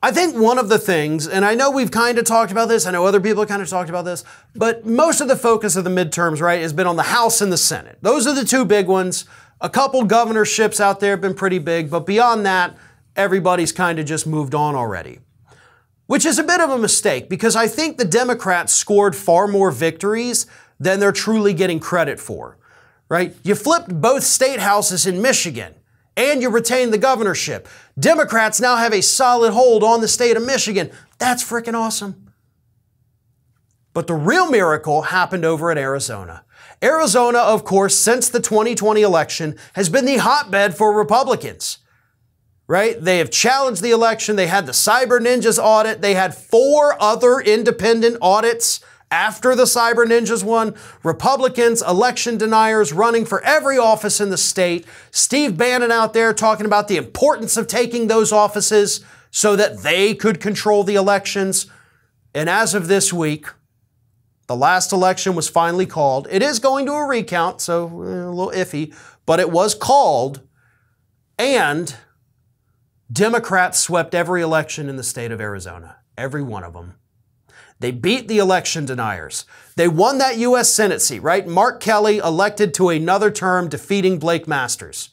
I think one of the things, and I know we've kind of talked about this, I know other people have kind of talked about this, but most of the focus of the midterms, right, has been on the House and the Senate. Those are the two big ones. A couple governorships out there have been pretty big, but beyond that, everybody's kind of just moved on already. Which is a bit of a mistake, because I think the Democrats scored far more victories than they're truly getting credit for, right? You flipped both state houses in Michigan, and you retained the governorship. Democrats now have a solid hold on the state of Michigan. That's freaking awesome. But the real miracle happened over in Arizona. Arizona, of course, since the 2020 election, has been the hotbed for Republicans, right? They have challenged the election. They had the Cyber Ninjas audit. They had 4 other independent audits after the Cyber Ninjas one. Republicans, election deniers running for every office in the state. Steve Bannon out there talking about the importance of taking those offices so that they could control the elections. And as of this week, the last election was finally called. It is going to a recount, so a little iffy, but it was called, and Democrats swept every election in the state of Arizona, every one of them. They beat the election deniers. They won that U.S. Senate seat, right? Mark Kelly elected to another term, defeating Blake Masters.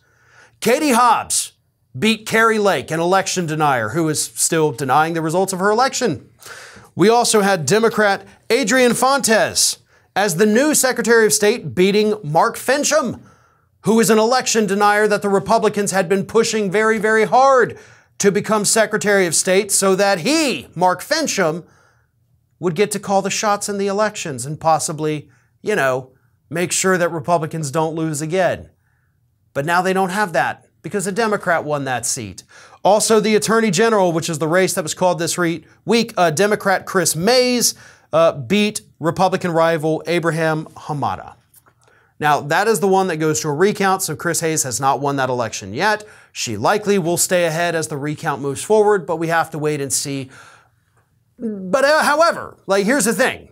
Katie Hobbs beat Kari Lake, an election denier who is still denying the results of her election. We also had Democrat Adrian Fontes as the new Secretary of State, beating Mark Finchem, who is an election denier that the Republicans had been pushing very, very hard to become Secretary of State so that he, Mark Finchem, would get to call the shots in the elections and possibly, make sure that Republicans don't lose again. But now they don't have that because a Democrat won that seat. Also, the Attorney General, which is the race that was called this week, Democrat Chris Mays beat Republican rival Abraham Hamada. Now, that is the one that goes to a recount, so Chris Hayes has not won that election yet. She likely will stay ahead as the recount moves forward, but we have to wait and see. But however, here's the thing.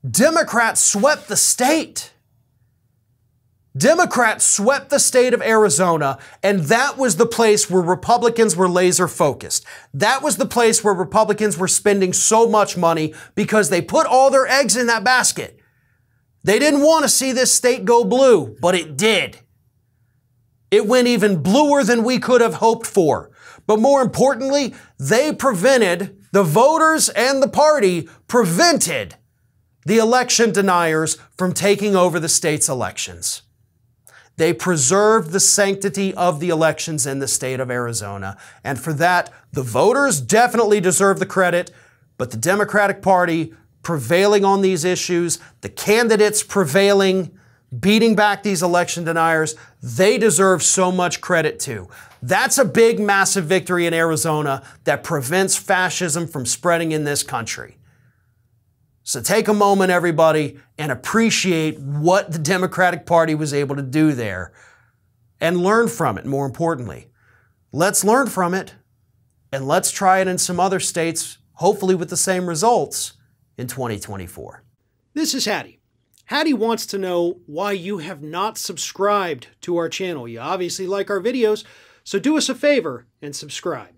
Democrats swept the state. Democrats swept the state of Arizona, and that was the place where Republicans were laser focused. That was the place where Republicans were spending so much money because they put all their eggs in that basket. They didn't want to see this state go blue, but it did. It went even bluer than we could have hoped for. But more importantly, they prevented, the voters and the party prevented the election deniers from taking over the state's elections. They preserved the sanctity of the elections in the state of Arizona. And for that, the voters definitely deserve the credit, but the Democratic Party prevailing on these issues, the candidates prevailing, beating back these election deniers, they deserve so much credit too. That's a big, massive victory in Arizona that prevents fascism from spreading in this country. So take a moment, everybody, and appreciate what the Democratic Party was able to do there and learn from it, more importantly. Let's learn from it, and let's try it in some other states, hopefully with the same results in 2024. This is Hattie. Hattie wants to know why you have not subscribed to our channel. You obviously like our videos, so do us a favor and subscribe.